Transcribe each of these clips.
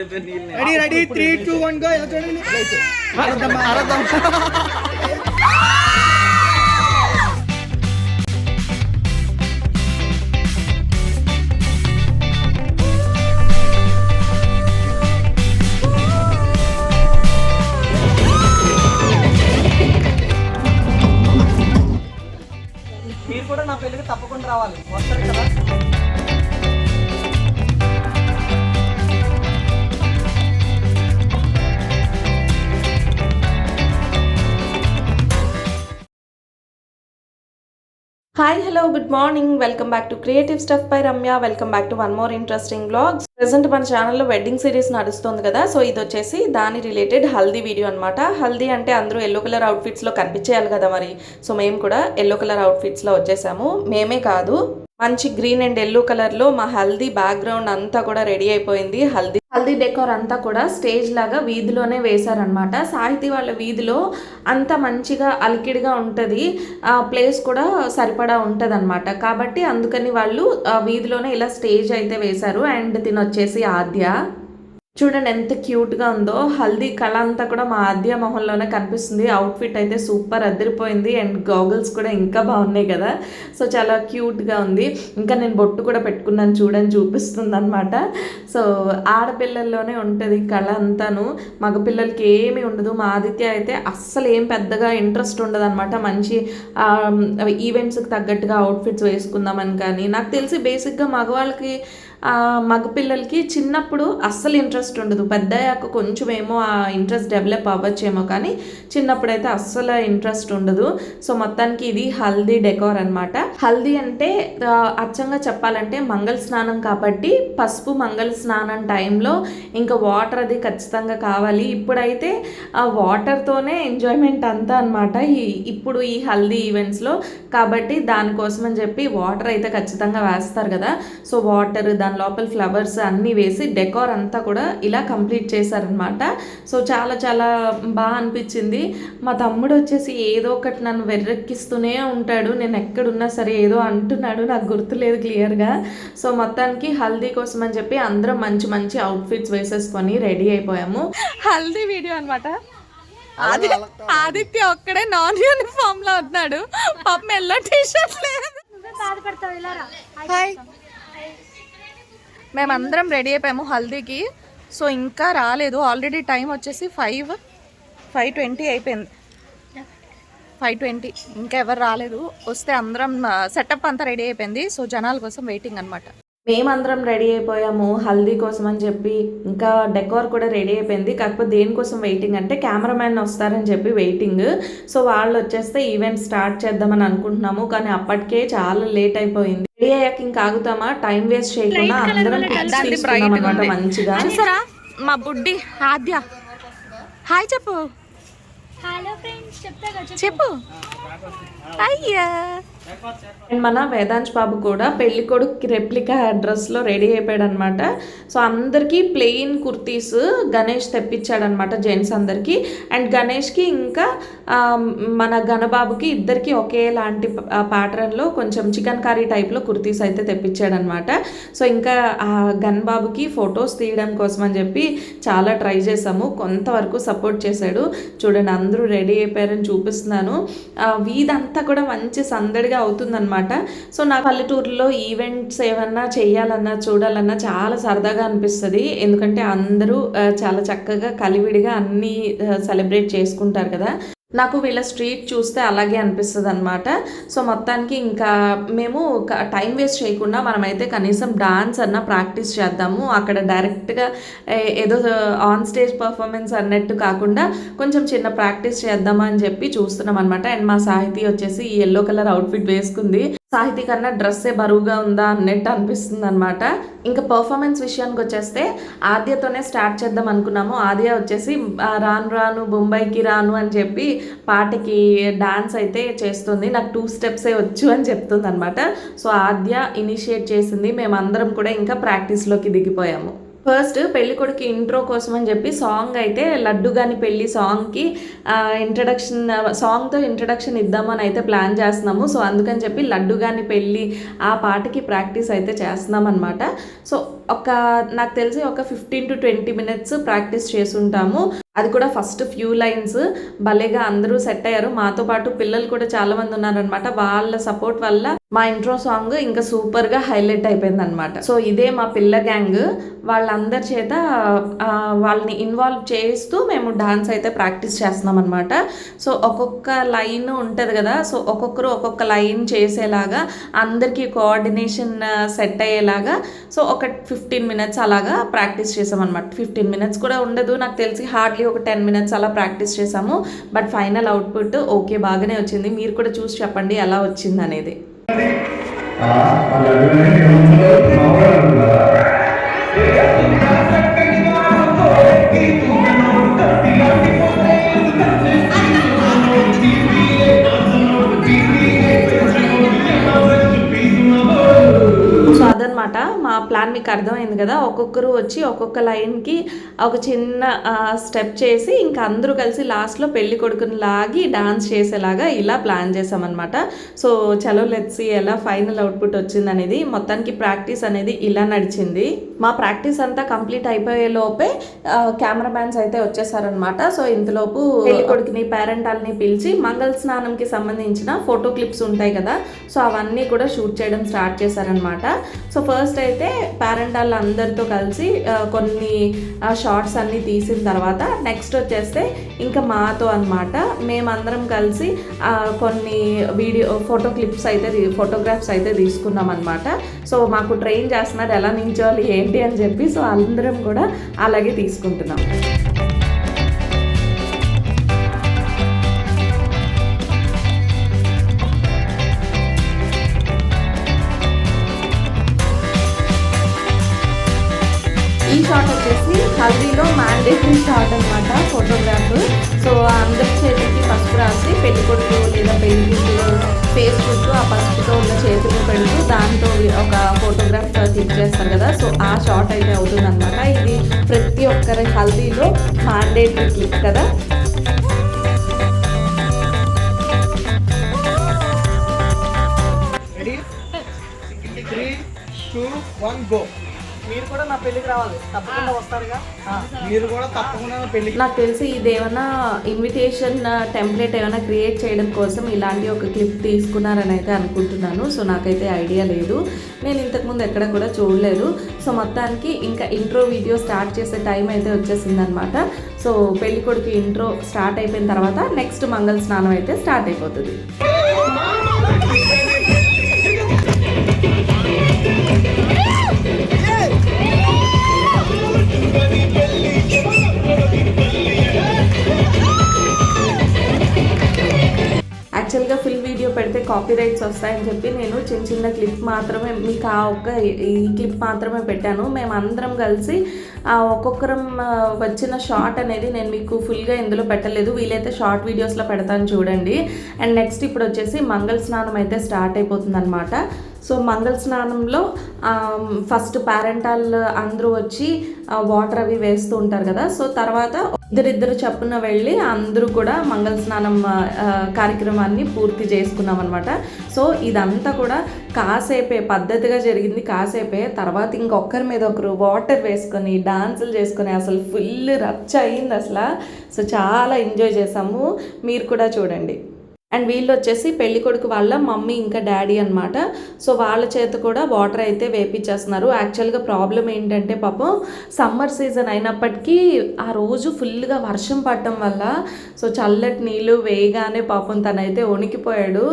Ready 3 2 1 go. చూడండి మీరు కూడా నా పెళ్ళికి తప్పకుండా రావాలి. వస్తారు కదా. Hi hello good morning, welcome back to creative stuff by Ramya. Welcome back to one more interesting vlogs. Present మన ఛానల్లో వెడ్డింగ్ సిరీస్ నడుస్తుంది కదా, సో ఇది వచ్చేసి దాని రిలేటెడ్ హల్దీ వీడియో అనమాట. హల్దీ అంటే అందరూ ఎల్లో కలర్ అవుట్ఫిట్స్లో కనిపించేయాలి కదా మరి, సో మేము కూడా ఎల్లో కలర్ అవుట్ఫిట్స్లో వచ్చేసాము. మేమే కాదు, మంచి గ్రీన్ అండ్ ఎల్లో కలర్లో మా హల్దీ బ్యాక్గ్రౌండ్ అంతా కూడా రెడీ అయిపోయింది. హల్దీ డెకోర్ అంతా కూడా స్టేజ్ లాగా వీధిలోనే వేశారనమాట. సాహితీ వాళ్ళ వీధిలో అంత మంచిగా అలికిడిగా ఉంటుంది, ప్లేస్ కూడా సరిపడా ఉంటుంది అనమాట. కాబట్టి అందుకని వాళ్ళు వీధిలోనే ఇలా స్టేజ్ అయితే వేశారు. అండ్ తినొచ్చేసి ఆద్య, చూడండి ఎంత క్యూట్గా ఉందో. హల్దీ కళ అంతా కూడా మా ఆద్య మొహంలోనే కనిపిస్తుంది. అవుట్ఫిట్ అయితే సూపర్ అదిరిపోయింది. అండ్ గాగుల్స్ కూడా ఇంకా బాగున్నాయి కదా, సో చాలా క్యూట్గా ఉంది. ఇంకా నేను బొట్టు కూడా పెట్టుకున్నాను చూడని చూపిస్తుంది అనమాట. సో ఆడపిల్లల్లోనే ఉంటుంది కళ అంతాను, మగపిల్లలకి ఏమీ ఉండదు. మా ఆదిత్య అయితే అస్సలు ఏం పెద్దగా ఇంట్రెస్ట్ ఉండదు అనమాట. మంచి ఈవెంట్స్కి తగ్గట్టుగా అవుట్ఫిట్స్ వేసుకుందామని. కానీ నాకు తెలిసి బేసిక్గా మగవాళ్ళకి మగపిల్లలకి చిన్నప్పుడు అస్సలు ఇంట్రెస్ట్ ఉండదు, పెద్దయ్యాక కొంచెం ఏమో ఆ ఇంట్రెస్ట్ డెవలప్ అవ్వచ్చేమో, కానీ చిన్నప్పుడు అయితే అస్సలు ఇంట్రెస్ట్ ఉండదు. సో మొత్తానికి ఇది హల్దీ డెకోర్ అనమాట. హల్దీ అంటే అచ్చంగా చెప్పాలంటే మంగళ స్నానం కాబట్టి పసుపు మంగళ స్నానం టైంలో ఇంకా వాటర్ అది ఖచ్చితంగా కావాలి. ఇప్పుడైతే ఆ వాటర్తోనే ఎంజాయ్మెంట్ అంతా అనమాట ఇప్పుడు ఈ హల్దీ ఈవెంట్స్లో. కాబట్టి దానికోసం అని చెప్పి వాటర్ అయితే ఖచ్చితంగా వేస్తారు కదా, సో వాటర్ దాని లోపల ఫ్లవర్స్ అన్నీ వేసి డెకోర్ అంతా కూడా ఇలా కంప్లీట్ చేశారనమాట. సో చాలా చాలా బాగా అనిపించింది. మా తమ్ముడు వచ్చేసి ఏదో ఒకటి నన్ను వెర్రెక్కిస్తూనే ఉంటాడు, నేను ఎక్కడున్నా సరే ఏదో అంటున్నాడు, నాకు గుర్తులేదు క్లియర్గా. సో మొత్తానికి హల్దీ కోసం అని చెప్పి అందరం మంచి మంచి అవుట్ఫిట్స్ వేసేసుకొని రెడీ అయిపోయాము. హల్దీ వీడియో అనమాట. ఆదిత్య ఒక్కడే నాన్ యూనిఫామ్ లో ఉన్నాడు, పాపం ఎల్లో టీషర్ట్ లేదు. మేమందరం రెడీ అయిపోయాము హల్దీకి. సో ఇంకా రాలేదు, ఆల్రెడీ టైం వచ్చేసి 5:20 అయిపోయింది. 5:20 ఇంకా ఎవరు రాలేదు. వస్తే అందరం సెటప్ అంతా రెడీ అయిపోయింది. సో జనాల కోసం వెయిటింగ్ అనమాట. మేమందరం రెడీ అయిపోయాము హల్దీ కోసం అని చెప్పి. ఇంకా డెకోర్ కూడా రెడీ అయిపోయింది. కాకపోతే దేనికోసం వెయిటింగ్ అంటే కెమెరామ్యాన్ వస్తారని చెప్పి వెయిటింగ్. సో వాళ్ళు వచ్చేస్తే ఈవెంట్ స్టార్ట్ చేద్దామని అనుకుంటున్నాము, కానీ అప్పటికే చాలా లేట్ అయిపోయింది. రెడీ అయ్యాక ఇంకా ఆగుతామా, టైం వేస్ట్ చేయకుండా అందరం తీసుకున్నాం అనమాట మంచిగా. చూసారా మా బుడ్డి ఆద్య, హాయ్ చెప్పు. చెప్పు. అయ్యా మన వేదాంశ్ బాబు కూడా పెళ్లి కొడుకు రెప్లికా డ్రెస్లో రెడీ అయిపోయాడు అనమాట. సో అందరికీ ప్లెయిన్ కుర్తీస్ గణేష్ తెప్పించాడనమాట, జెంట్స్ అందరికీ. అండ్ గణేష్కి ఇంకా మన గణబాబుకి ఇద్దరికి ఒకేలాంటి ప్యాటర్న్లో కొంచెం చికెన్ కర్రీ టైప్లో కుర్తీస్ అయితే తెప్పించాడనమాట. సో ఇంకా ఆ గణబాబుకి ఫొటోస్ తీయడం కోసం అని చెప్పి చాలా ట్రై చేసాము, కొంతవరకు సపోర్ట్ చేశాడు. చూడండి అందరూ రెడీ అయిపోయారని చూపిస్తున్నాను. వీధంతా కూడా మంచి సందడిగా అవుతుందన్నమాట. సో నా పల్లెటూరులో ఈవెంట్స్ ఏమన్నా చేయాలన్నా చూడాలన్నా చాలా సరదాగా అనిపిస్తుంది. ఎందుకంటే అందరూ చాలా చక్కగా కలివిడిగా అన్నీ సెలబ్రేట్ చేసుకుంటారు కదా. నాకు వీళ్ళ స్ట్రీట్ చూస్తే అలాగే అనిపిస్తుంది అనమాట. సో మొత్తానికి ఇంకా మేము టైం వేస్ట్ చేయకుండా మనమైతే కనీసం డాన్స్ అన్న ప్రాక్టీస్ చేద్దాము. అక్కడ డైరెక్ట్గా ఏదో ఆన్ స్టేజ్ పర్ఫార్మెన్స్ అన్నట్టు కాకుండా కొంచెం చిన్న ప్రాక్టీస్ చేద్దామా అని చెప్పి చూస్తున్నాం అనమాట. అండ్ మా సాహితీ వచ్చేసి ఈ ఎల్లో కలర్ అవుట్ఫిట్ వేసుకుంది. సాహితీ కన్నా డ్రెస్సే బరువుగా ఉందా అన్నట్టు అనిపిస్తుంది అనమాట. ఇంకా పర్ఫార్మెన్స్ విషయానికి వచ్చేస్తే ఆద్యతోనే స్టార్ట్ చేద్దాం అనుకున్నాము. ఆద్య వచ్చేసి రాను రాను బొంబాయికి రాను అని చెప్పి పాటకి డాన్స్ అయితే చేస్తుంది. నాకు 2 స్టెప్సే వచ్చు అని చెప్తుంది అనమాట. సో ఆద్య ఇనిషియేట్ చేసింది, మేమందరం కూడా ఇంకా ప్రాక్టీస్లోకి దిగిపోయాము. ఫస్ట్ పెళ్ళికొడుకు ఇంట్రో కోసం అని చెప్పి సాంగ్ అయితే లడ్డు గాని పెళ్ళి సాంగ్కి సాంగ్తో ఇంట్రడక్షన్ ఇద్దామని అయితే ప్లాన్ చేస్తున్నాము. సో అందుకని చెప్పి లడ్డు గాని పెళ్ళి ఆ పాటకి ప్రాక్టీస్ అయితే చేస్తున్నాం అనమాట. సో నాకు తెలిసి ఒక 15 to 20 minutes ప్రాక్టీస్ చేసుంటాము. అది కూడా ఫస్ట్ ఫ్యూ లైన్స్ భలేగా అందరూ సెట్ అయ్యారు. మాతో పాటు పిల్లలు కూడా చాలా మంది ఉన్నారనమాట. వాళ్ళ సపోర్ట్ వల్ల మా ఇంట్రో సాంగ్ ఇంకా సూపర్గా హైలైట్ అయిపోయింది అనమాట. సో ఇదే మా పిల్ల గ్యాంగ్. వాళ్ళందరి చేత వాళ్ళని ఇన్వాల్వ్ చేస్తూ మేము డాన్స్ అయితే ప్రాక్టీస్ చేస్తున్నాం అనమాట. సో ఒక్కొక్క లైన్ ఉంటుంది కదా, సో ఒక్కొక్కరు ఒక్కొక్క లైన్ చేసేలాగా అందరికీ కోఆర్డినేషన్ సెట్ అయ్యేలాగా సో ఒక 15 minutes అలాగా ప్రాక్టీస్ చేసామన్నమాట. 15 minutes కూడా ఉండదు, నాకు తెలిసి హార్డ్లీ ఒక 10 minutes అలా ప్రాక్టీస్ చేసాము. బట్ ఫైనల్ అవుట్పుట్ ఓకే, బాగానే వచ్చింది. మీరు కూడా చూసి చెప్పండి ఎలా వచ్చింది అనేది. సో అదనమాట మా ప్లాన్. మీకు అర్థమైంది కదా, ఒక్కొక్కరు వచ్చి ఒక్కొక్క లైన్కి ఒక చిన్న స్టెప్ చేసి ఇంకా అందరూ కలిసి లాస్ట్లో పెళ్లి కొడుకుని లాగి డాన్స్ చేసేలాగా ఇలా ప్లాన్ చేసామన్నమాట. సో చలో లెట్స్ సీ ఎలా ఫైనల్ అవుట్పుట్ వచ్చింది అనేది. మొత్తానికి ప్రాక్టీస్ అనేది ఇలా నడిచింది. మా ప్రాక్టీస్ అంతా కంప్లీట్ అయిపోయే లోపే కెమెరా మ్యాన్స్ అయితే వచ్చేసారనమాట. సో ఇంతలోపు పెళ్లి కొడుకుని పేరెంటాల్ని పిలిచి మంగళ స్నానంకి సంబంధించిన ఫోటో క్లిప్స్ ఉంటాయి కదా, సో అవన్నీ కూడా షూట్ చేయడం స్టార్ట్ చేశారనమాట. సో ఫస్ట్ అయితే పేరెంటాల్ అందరితో కలిసి కొన్ని షార్ట్స్ అన్నీ తీసిన తర్వాత నెక్స్ట్ వచ్చేస్తే ఇంకా మాతో అనమాట మేమందరం కలిసి కొన్ని ఫోటోగ్రాఫ్స్ అయితే తీసుకున్నాం అనమాట. సో మాకు ట్రైన్ చేస్తున్నారు ఎలా నించోవాలి ఏంటి అని చెప్పి. సో అందరం కూడా అలాగే తీసుకుంటున్నాం. ఈ షాట్ వచ్చేసి హల్దీలో మ్యాండేటరీ షాట్ అనమాట, ఫోటోగ్రాఫ్. సో అందరి చేతికి పసుపు రాసి పెళ్లి కొడుకు లేదా పెళ్లి కూతురు ఫేస్ చుట్టూ ఆ పసుపుతో ఉన్న చేతులు పెడుతూ దాంతో ఒక ఫోటోగ్రాఫ్ క్లిక్ చేస్తారు కదా, సో ఆ షాట్ అయితే అవుతుంది అనమాట. ఇది ప్రతి ఒక్కరి హల్దీలో మ్యాండేటరీ క్లిక్ కదా. మీరు కూడా నా పెళ్ళికి రావాలి, తప్పకుండా వస్తారుగా. మీరు కూడా తప్పకుండా పెళ్ళికి. నాకు తెలిసి ఇది ఏమైనా ఇన్విటేషన్ టెంప్లెట్ ఏమైనా క్రియేట్ చేయడం కోసం ఇలాంటి ఒక క్లిప్ తీసుకున్నారని అయితే అనుకుంటున్నాను. సో నాకైతే ఐడియా లేదు, నేను ఇంతకుముందు ఎక్కడ కూడా చూడలేదు. సో మొత్తానికి ఇంకా ఇంట్రో వీడియో స్టార్ట్ చేసే టైం అయితే వచ్చేసింది అనమాట. సో పెళ్లి కొడుకు ఇంట్రో స్టార్ట్ అయిపోయిన తర్వాత నెక్స్ట్ మంగళ స్నానం అయితే స్టార్ట్ అయిపోతుంది. యాక్చువల్గా ఫుల్ వీడియో పెడితే కాపీ రైట్స్ వస్తాయని చెప్పి నేను చిన్న చిన్న క్లిప్ మాత్రమే మీకు ఈ క్లిప్ మాత్రమే పెట్టాను. మేము అందరం కలిసి ఒక్కొక్కరం వచ్చిన షార్ట్ అనేది నేను మీకు ఫుల్గా ఇందులో పెట్టలేదు, వీలైతే షార్ట్ వీడియోస్లో పెడతాను చూడండి. అండ్ నెక్స్ట్ ఇప్పుడు వచ్చేసి మంగళ స్నానం అయితే స్టార్ట్ అయిపోతుంది అనమాట. సో మంగళ స్నానంలో ఫస్ట్ పేరెంటాల్ అందరూ వచ్చి వాటర్ అవి వేస్తూ ఉంటారు కదా, సో తర్వాత ఇద్దరిద్దరు చప్పున వెళ్ళి అందరూ కూడా మంగళ స్నానం కార్యక్రమాన్ని పూర్తి చేసుకున్నాం అనమాట. సో ఇదంతా కూడా కాసేపే పద్ధతిగా జరిగింది, కాసేపే. తర్వాత ఇంకొకరి మీద ఒకరు వాటర్ వేసుకొని డాన్సులు చేసుకొని అసలు ఫుల్ రచ్చ అయింది అసలు. సో చాలా ఎంజాయ్ చేసాము, మీరు కూడా చూడండి. అండ్ వీళ్ళు వచ్చేసి పెళ్లి కొడుకు వాళ్ళ మమ్మీ ఇంకా డాడీ అనమాట. సో వాళ్ళ చేత కూడా వాటర్ అయితే వేపించేస్తున్నారు. యాక్చువల్గా ప్రాబ్లం ఏంటంటే పాపం సమ్మర్ సీజన్ అయినప్పటికీ ఆ రోజు ఫుల్గా వర్షం పడటం వల్ల సో చల్లటి నీళ్ళు వేయగానే పాపం తనైతే వణికిపోయాడు,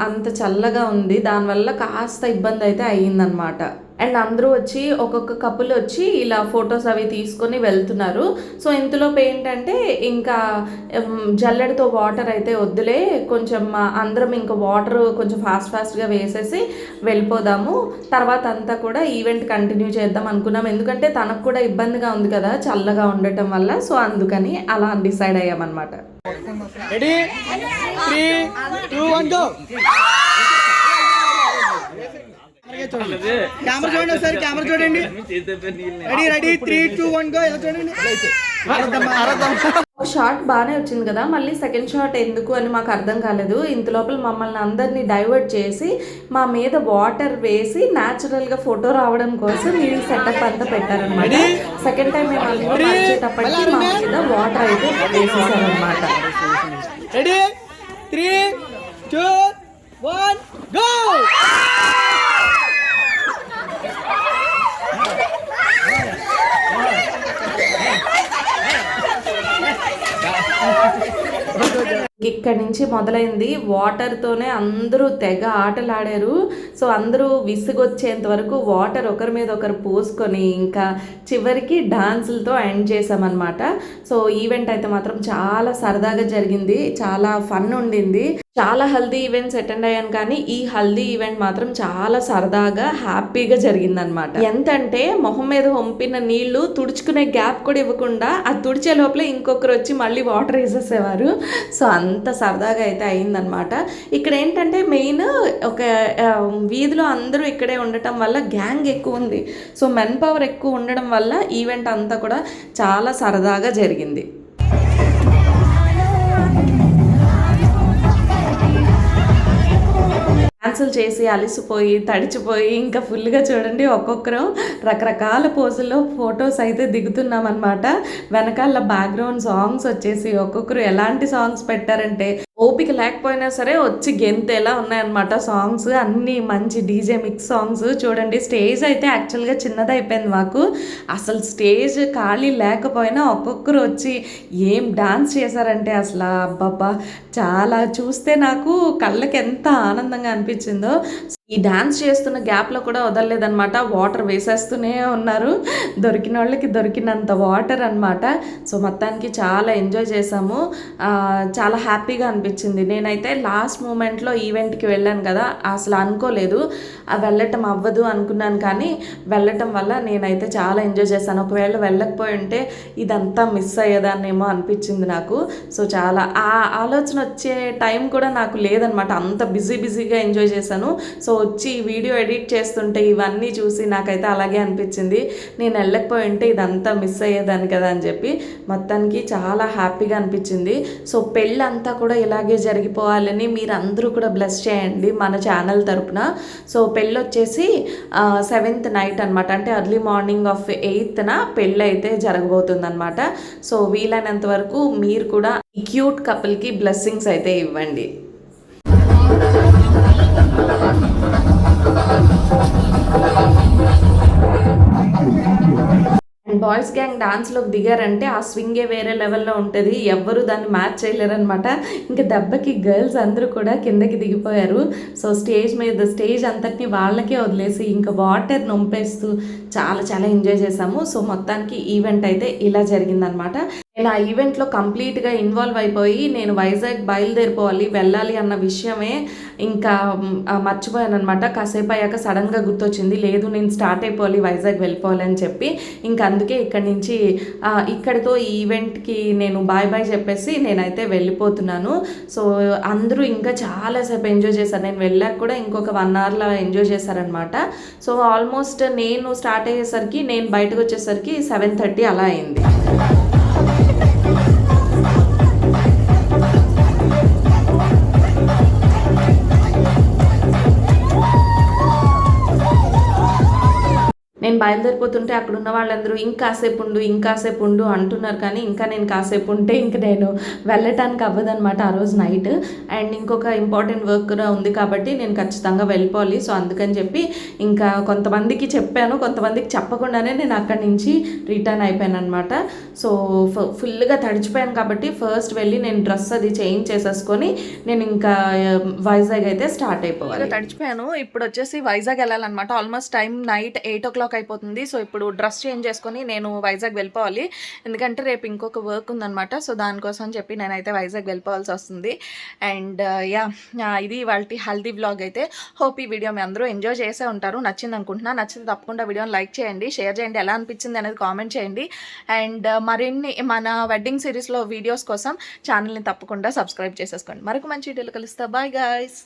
అంత చల్లగా ఉంది. దానివల్ల కాస్త ఇబ్బంది అయితే అయ్యిందనమాట. అండ్ అందరూ వచ్చి ఒక్కొక్క కపుల్ వచ్చి ఇలా ఫొటోస్ అవి తీసుకొని వెళ్తున్నారు. సో ఇంతలోపు ఏంటంటే ఇంకా జల్లెడతో వాటర్ అయితే వద్దులే, కొంచెం అందరం ఇంకా వాటర్ కొంచెం ఫాస్ట్గా వేసేసి వెళ్ళిపోదాము, తర్వాత అంతా కూడా ఈవెంట్ కంటిన్యూ చేద్దాం అనుకున్నాం. ఎందుకంటే తనకు కూడా ఇబ్బందిగా ఉంది కదా చల్లగా ఉండటం వల్ల. సో అందుకని అలా డిసైడ్ అయ్యామన్నమాట. Ready 3 2 1 go. కెమెరా చూడండి ఒకసారి, కెమెరా చూడండి. Ready 3 2 1 go. ఇలా చూడండి. షాట్ బాగానే వచ్చింది కదా, మళ్ళీ సెకండ్ షాట్ ఎందుకు అని మాకు అర్థం కాలేదు. ఇంత లోపల మమ్మల్ని అందరినీ డైవర్ట్ చేసి మా మీద వాటర్ వేసి న్యాచురల్గా ఫోటో రావడం కోసం ఈ సెటప్ అంతా పెట్టారనమాట. సెకండ్ టైం మేము అందరూ వచ్చేటప్పటికి మా మీద వాటర్ అయితే వేసేసారనమాట. Ready 3 2 1 go. ఇక్కడి నుంచి మొదలైంది. వాటర్తోనే అందరూ తెగ ఆటలాడారు. సో అందరూ విసుగొచ్చేంత వరకు వాటర్ ఒకరి మీద ఒకరు పోసుకొని ఇంకా చివరికి డాన్సులతో ఎండ్ చేసామన్నమాట. సో ఈవెంట్ అయితే మాత్రం చాలా సరదాగా జరిగింది, చాలా ఫన్ ఉండింది. చాలా హల్దీ ఈవెంట్స్ అటెండ్ అయ్యాను కానీ ఈ హల్దీ ఈవెంట్ మాత్రం చాలా సరదాగా హ్యాపీగా జరిగిందనమాట. ఎంతంటే మొహం మీద వంపిన నీళ్లు తుడుచుకునే గ్యాప్ కూడా ఇవ్వకుండా ఆ తుడిచే లోపల ఇంకొకరు వచ్చి మళ్ళీ వాటర్ వేసేసేవారు. సో అంత సరదాగా అయితే అయిందనమాట. ఇక్కడ ఏంటంటే మెయిన్ ఒక వీధిలో అందరూ ఇక్కడే ఉండటం వల్ల గ్యాంగ్ ఎక్కువ ఉంది. సో మెన్ పవర్ ఎక్కువ ఉండడం వల్ల ఈవెంట్ అంతా కూడా చాలా సరదాగా జరిగింది. డాన్సులు చేసి అలిసిపోయి తడిచిపోయి ఇంకా ఫుల్గా చూడండి ఒక్కొక్కరు రకరకాల పోజుల్లో ఫొటోస్ అయితే దిగుతున్నాం అనమాట. వెనకాల బ్యాక్గ్రౌండ్ సాంగ్స్ వచ్చేసి ఒక్కొక్కరు ఎలాంటి సాంగ్స్ పెట్టారంటే ఓపిక లేకపోయినా సరే వచ్చి గెంతేలా ఉన్నాయన్నమాట సాంగ్స్ అన్నీ మంచి డీజే మిక్స్ సాంగ్స్. చూడండి స్టేజ్ అయితే యాక్చువల్గా చిన్నదైపోయింది మాకు, అసలు స్టేజ్ ఖాళీ లేకపోయినా ఒక్కొక్కరు వచ్చి ఏం డాన్స్ చేశారంటే అసలు అబ్బబ్బా చాలా చూస్తే నాకు కళ్ళకి ఎంత ఆనందంగా అనిపించిందో. ఈ డాన్స్ చేస్తున్న గ్యాప్లో కూడా వదలలేదనమాట, వాటర్ వేసేస్తూనే ఉన్నారు, దొరికిన వాళ్ళకి దొరికినంత వాటర్ అనమాట. సో మొత్తానికి చాలా ఎంజాయ్ చేసాము, చాలా హ్యాపీగా అనిపించింది. నేనైతే లాస్ట్ మూమెంట్లో ఈవెంట్కి వెళ్ళాను కదా, అసలు అనుకోలేదు వెళ్ళటం అవ్వదు అనుకున్నాను, కానీ వెళ్ళటం వల్ల నేనైతే చాలా ఎంజాయ్ చేశాను. ఒకవేళ వెళ్ళకపోయి ఉంటే ఇదంతా మిస్ అయ్యేదాన్నేమో అనిపించింది నాకు. సో చాలా ఆ ఆలోచన వచ్చే టైం కూడా నాకు లేదనమాట, అంత బిజీగా ఎంజాయ్ చేశాను. సో వచ్చి వీడియో ఎడిట్ చేస్తుంటే ఇవన్నీ చూసి నాకైతే అలాగే అనిపించింది, నేను వెళ్ళకపోయి ఉంటే ఇదంతా మిస్ అయ్యేదాన్ని కదా అని చెప్పి మొత్తానికి చాలా హ్యాపీగా అనిపించింది. సో పెళ్ళంతా కూడా ఇలాగే జరిగిపోవాలని మీరు అందరూ కూడా బ్లెస్ చేయండి మన ఛానల్ తరపున. సో పెళ్ళి వచ్చేసి 7th నైట్ అనమాట, అంటే ఎర్లీ మార్నింగ్ ఆఫ్ 8th పెళ్ళి అయితే జరగబోతుంది అనమాట. సో వీలైనంత వరకు మీరు కూడా ఈ క్యూట్ కపుల్కి బ్లెస్సింగ్స్ అయితే ఇవ్వండి. అండ్ బాయ్స్ గ్యాంగ్ డాన్స్లోకి దిగారంటే ఆ స్వింగే వేరే లెవెల్లో ఉంటుంది, ఎవ్వరు దాన్ని మ్యాచ్ చేయలేరనమాట. ఇంకా దెబ్బకి గర్ల్స్ అందరూ కూడా కిందకి దిగిపోయారు. సో స్టేజ్ అంతటిని వాళ్ళకే వదిలేసి ఇంకా వాటర్ నొంపేస్తూ చాలా ఎంజాయ్ చేసాము. సో మొత్తానికి ఈవెంట్ అయితే ఇలా జరిగిందనమాట. నేను ఆ ఈవెంట్లో కంప్లీట్గా ఇన్వాల్వ్ అయిపోయి నేను వైజాగ్ బయలుదేరిపోవాలి వెళ్ళాలి అన్న విషయమే ఇంకా మర్చిపోయాను అనమాట. కాసేపు అయ్యాక సడన్గా గుర్తొచ్చింది, లేదు నేను స్టార్ట్ అయిపోవాలి వైజాగ్ వెళ్ళిపోవాలి అని చెప్పి ఇంకా అందుకే ఇక్కడి నుంచి ఇక్కడితో ఈ ఈవెంట్కి నేను బాయ్ చెప్పేసి నేనైతే వెళ్ళిపోతున్నాను. సో అందరూ ఇంకా చాలాసేపు ఎంజాయ్ చేశారు, నేను వెళ్ళాక కూడా ఇంకొక 1 hourలో ఎంజాయ్ చేశారనమాట. సో ఆల్మోస్ట్ నేను స్టార్ట్ అయ్యేసరికి నేను బయటకు వచ్చేసరికి 7:30 అలా అయింది. నేను బయలుదేరిపోతుంటే అక్కడ ఉన్న వాళ్ళందరూ ఇంకాసేపు ఉండు అంటున్నారు, కానీ ఇంకా నేను కాసేపు ఉంటే ఇంక నేను వెళ్ళటానికి అవ్వదనమాట ఆ రోజు నైట్. అండ్ ఇంకొక ఇంపార్టెంట్ వర్క్ కూడా ఉంది కాబట్టి నేను ఖచ్చితంగా వెళ్ళిపోవాలి. సో అందుకని చెప్పి ఇంకా కొంతమందికి చెప్పాను, కొంతమందికి చెప్పకుండానే నేను అక్కడి నుంచి రిటర్న్ అయిపోయాను అనమాట. సో ఫుల్గా తడిచిపోయాను కాబట్టి ఫస్ట్ వెళ్ళి నేను డ్రెస్ అది చేంజ్ చేసేసుకొని నేను ఇంకా వైజాగ్ అయితే స్టార్ట్ అయిపోవాలి. తడిచిపోయాను, ఇప్పుడు వచ్చేసి వైజాగ్ వెళ్ళాలన్నమాట. ఆల్మోస్ట్ టైం నైట్ 8 o'clock అయిపోతుంది. సో ఇప్పుడు డ్రెస్ చేంజ్ చేసుకొని నేను వైజాగ్ వెళ్ళిపోవాలి, ఎందుకంటే రేపు ఇంకొక వర్క్ ఉందన్నమాట. సో దానికోసం చెప్పి నేనైతే వైజాగ్ వెళ్ళిపోవాల్సి వస్తుంది. అండ్ ఇది వాళ్ళ హల్దీ వ్లాగ్ అయితే. హోప్ ఈ వీడియో మీ అందరూ ఎంజాయ్ చేసే ఉంటారు, నచ్చింది అనుకుంటున్నా. నచ్చితే తప్పకుండా వీడియోని లైక్ చేయండి, షేర్ చేయండి, ఎలా అనిపించింది అనేది కామెంట్ చేయండి. అండ్ మరిన్ని మన వెడ్డింగ్ సిరీస్లో వీడియోస్ కోసం ఛానల్ని తప్పకుండా సబ్స్క్రైబ్ చేసేసుకోండి. మరొక మంచి వీడియోలో కలుస్తా. Bye guys.